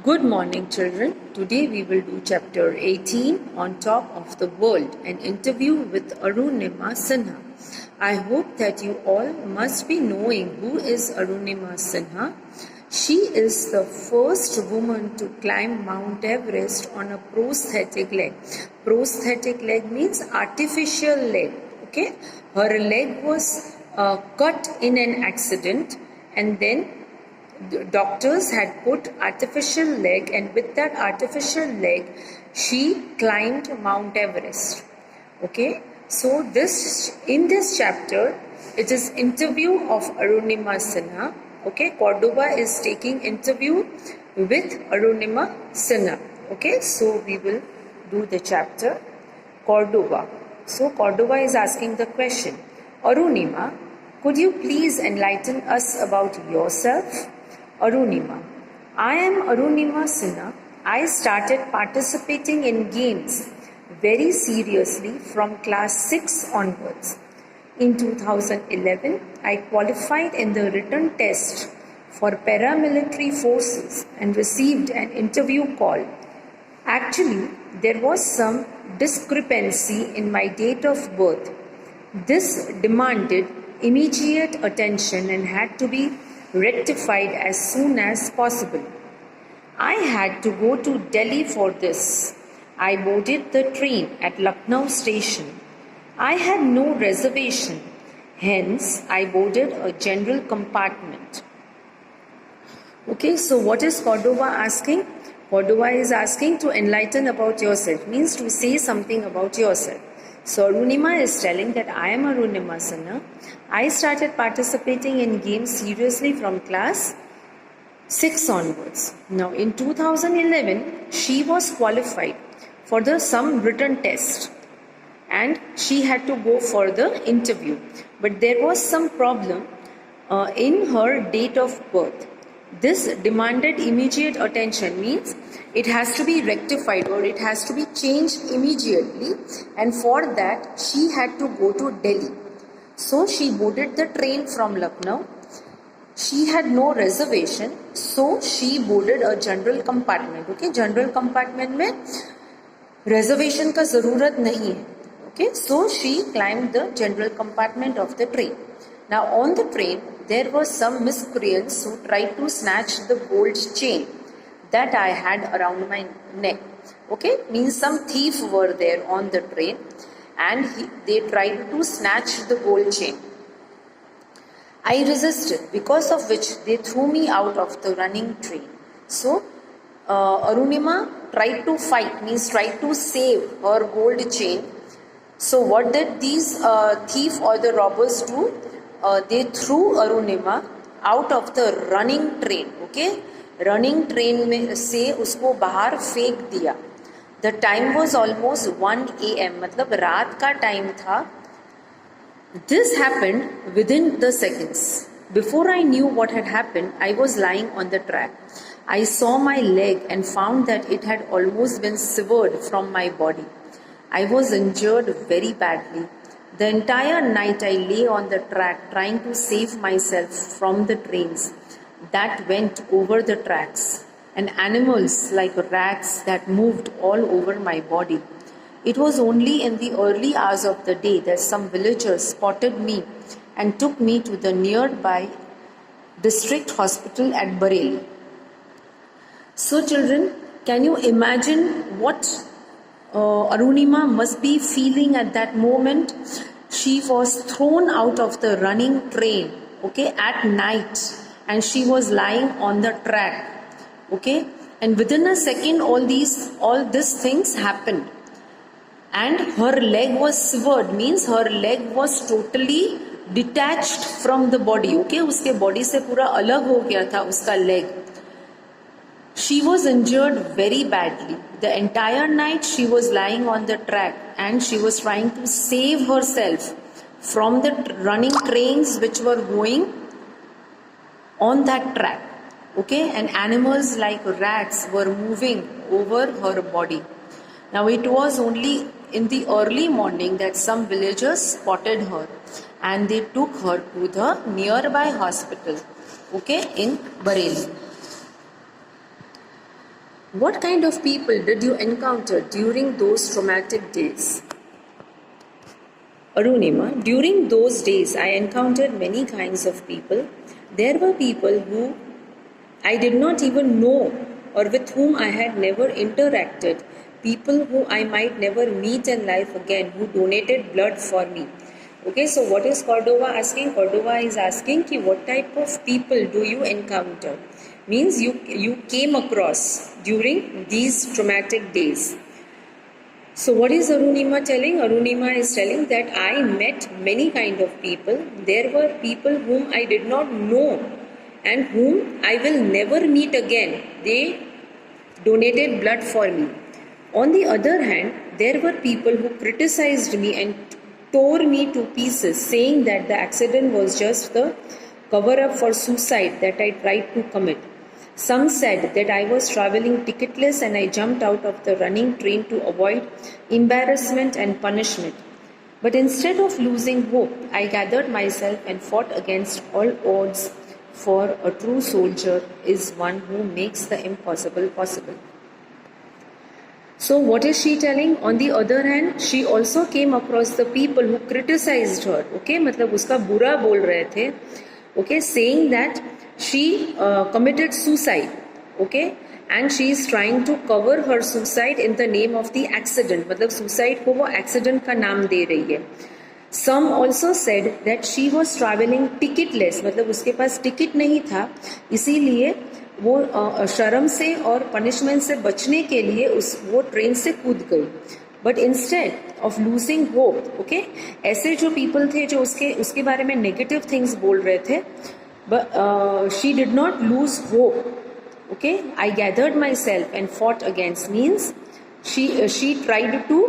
Good morning, children. Today we will do chapter 18 on top of the world, an interview with Arunima Sinha. I hope that you all must be knowing who is Arunima Sinha. She is the first woman to climb Mount Everest on a prosthetic leg. Prosthetic leg means artificial leg. Okay, her leg was cut in an accident, and then the doctors had put artificial leg, and with that artificial leg she climbed Mount Everest. Okay, so this chapter it is interview of Arunima Sinha. Okay, Cordova is taking interview with Arunima Sinha. Okay, so we will do the chapter Cordova. So Cordova is asking the question, Arunima, could you please enlighten us about yourself? Arunima. I am Arunima Sinha. I started participating in games very seriously from class 6 onwards. In 2011, I qualified in the written test for paramilitary forces and received an interview call. Actually, there was some discrepancy in my date of birth. This demanded immediate attention and had to be rectified as soon as possible. I had to go to Delhi for this. I boarded the train at Lucknow station. I had no reservation, hence I boarded a general compartment. Okay, so what is Cordova asking? Cordova is asking to enlighten about yourself, means to say something about yourself. So Arunima is telling that I am Arunima Sinha. I started participating in games seriously from class 6 onwards. Now in 2011, she was qualified for some written test and she had to go for the interview. But there was some problem in her date of birth. This demanded immediate attention, means it has to be rectified or it has to be changed immediately, and for that she had to go to Delhi. So she boarded the train from Lucknow. She had no reservation, so she boarded a general compartment. Okay, general compartment में reservation का ज़रूरत नहीं है. Okay, so she climbed the general compartment of the train. Now on the train, there were some miscreants who tried to snatch the gold chain that I had around my neck. Okay, means some thief were there on the train and they tried to snatch the gold chain. I resisted, because of which they threw me out of the running train. So Arunima tried to fight, means tried to save her gold chain. So what did these thief or the robbers do? They threw Arunima out of the running train. Okay, running train में से उसको बाहर फेंक दिया. The time was almost 1 a.m. मतलब रात का time था. This happened within the seconds. Before I knew what had happened, I was lying on the track. I saw my leg and found that it had almost been severed from my body. I was injured very badly. The entire night I lay on the track trying to save myself from the trains that went over the tracks and animals like rats that moved all over my body. It was only in the early hours of the day that some villagers spotted me and took me to the nearby district hospital at Bareilly. So children, can you imagine what Arunima must be feeling at that moment? She was thrown out of the running train, okay, at night, and she was lying on the track, okay, and within a second all these things happened, and her leg was severed, means her leg was totally detached from the body. Okay, उसके body से पूरा अलग हो गया था उसका leg. She was injured very badly. The entire night she was lying on the track and she was trying to save herself from the running trains which were going on that track. Okay, and animals like rats were moving over her body. Now it was only in the early morning that some villagers spotted her and they took her to the nearby hospital, okay, in Bareilly. What kind of people did you encounter during those traumatic days? Arunima, during those days I encountered many kinds of people. There were people who I did not even know or with whom I had never interacted, people who I might never meet in life again, who donated blood for me. Okay, so what is Cordova asking? Cordova is asking ki what type of people do you encounter? Means you came across during these traumatic days. So what is Arunima telling? Arunima is telling that I met many kind of people. There were people whom I did not know and whom I will never meet again. They donated blood for me. On the other hand, there were people who criticized me and tore me to pieces, saying that the accident was just the cover up for suicide that I tried to commit. Some said that I was traveling ticketless and I jumped out of the running train to avoid embarrassment and punishment. But instead of losing hope, I gathered myself and fought against all odds, for a true soldier is one who makes the impossible possible. So what is she telling? On the other hand, she also came across the people who criticized her. Okay, मतलब उसका बुरा बोल रहे थे. Okay, saying that she committed suicide. Okay, and she is trying to cover her suicide in the name of the accident. मतलब suicide को वो accident का नाम दे रही है. Some also said that she was traveling ticketless. मतलब उसके पास ticket नहीं था, इसीलिए वो शर्म से और पनिशमेंट से बचने के लिए वो ट्रेन से कूद गई. But instead of losing hope, okay, ऐसे जो पीपल थे जो उसके बारे में नेगेटिव थिंग्स बोल रहे थे, she did not lose hope. Okay, I gathered my self and fought against means she tried to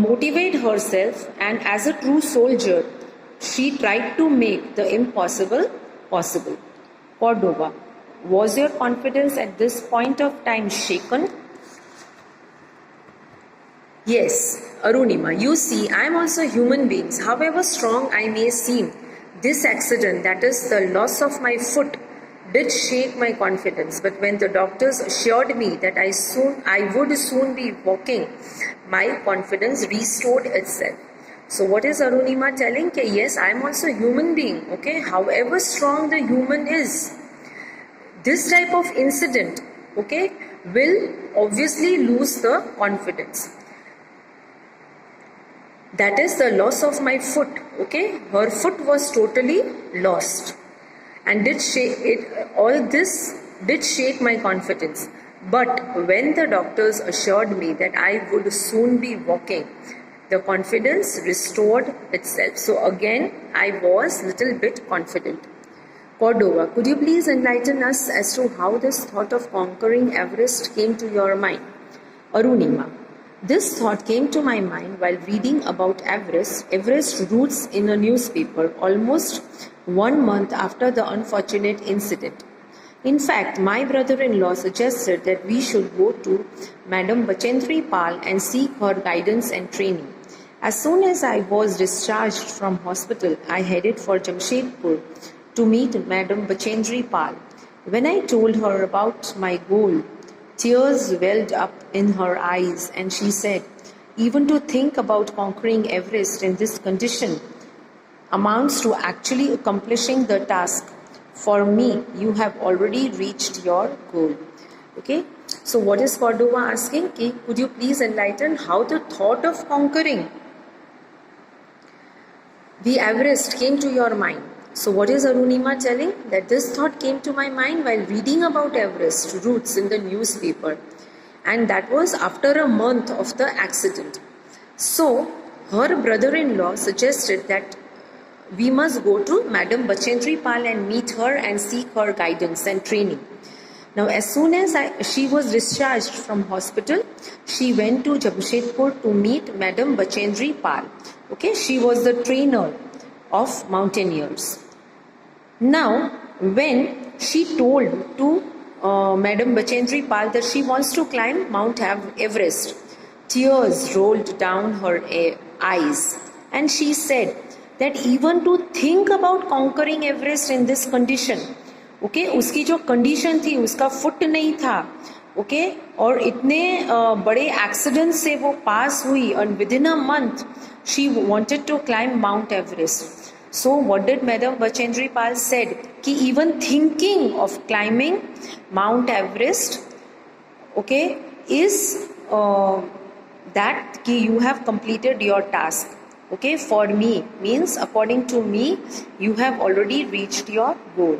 motivate herself, and as a true soldier she tried to make the impossible possible. Cordova, was your confidence at this point of time shaken? Yes, Arunima, you see, I am also human beings. However strong I may seem, this accident, that is the loss of my foot, did shake my confidence. But when the doctors assured me that I would soon be walking, my confidence restored itself. So what is Arunima telling? That yes, I am also a human being. Okay, however strong the human is, this type of incident, okay, will obviously lose the confidence. That is the loss of my foot. Okay, her foot was totally lost, and all this did shake my confidence. But when the doctors assured me that I would soon be walking, the confidence restored itself. So again, I was little bit confident. Cordova, could you please enlighten us as to how this thought of conquering Everest came to your mind? Arunima, this thought came to my mind while reading about Everest routes in a newspaper almost 1 month after the unfortunate incident. In fact, my brother-in-law suggested that we should go to Madam Bachendri Pal and seek her guidance and training. As soon as I was discharged from hospital, I headed for Jamshedpur to meet Madam Bachendri Pal. When I told her about my goal, tears welled up in her eyes and she said, even to think about conquering Everest in this condition amounts to actually accomplishing the task. For me, you have already reached your goal. Okay, so what is Cordova asking? Could you please enlighten how the thought of conquering the Everest came to your mind? So what is Arunima telling? That this thought came to my mind while reading about Everest routes in the newspaper, and that was after a month of the accident. So her brother-in-law suggested that we must go to Madam Bachendri Pal and meet her and seek her guidance and training. Now, as soon as she was discharged from hospital, she went to Jamshedpur to meet Madam Bachendri Pal. Okay, she was the trainer of mountaineers. Now, when she told to Madam Bachendri Pal that she wants to climb Mount Everest, tears rolled down her eyes, and she said that even to think about conquering Everest in this condition, okay, उसकी जो condition थी, उसका foot नहीं था, okay और इतने बड़े accident से वो पास हुई and within a month she wanted to climb Mount Everest. So what did Madam Bachendri Pal said कि even thinking of climbing Mount Everest, okay, is that कि you have completed your task. Okay, for me means according to me you have already reached your goal.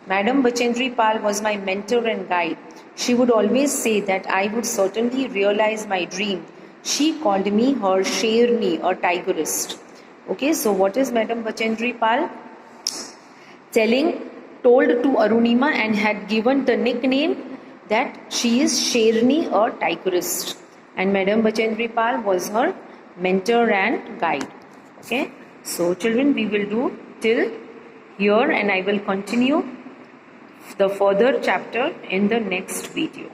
Madam Bachendri Pal was my mentor and guide. She would always say that I would certainly realize my dream. She called me her Sherni, a tigerist. Okay, so what is Madam Bachendri Pal told to Arunima and had given the nickname that she is Sherni, a tigerist. And Madam Bachendri Pal was her mentor and guide. Okay, so children, we will do till here and I will continue the further chapter in the next video.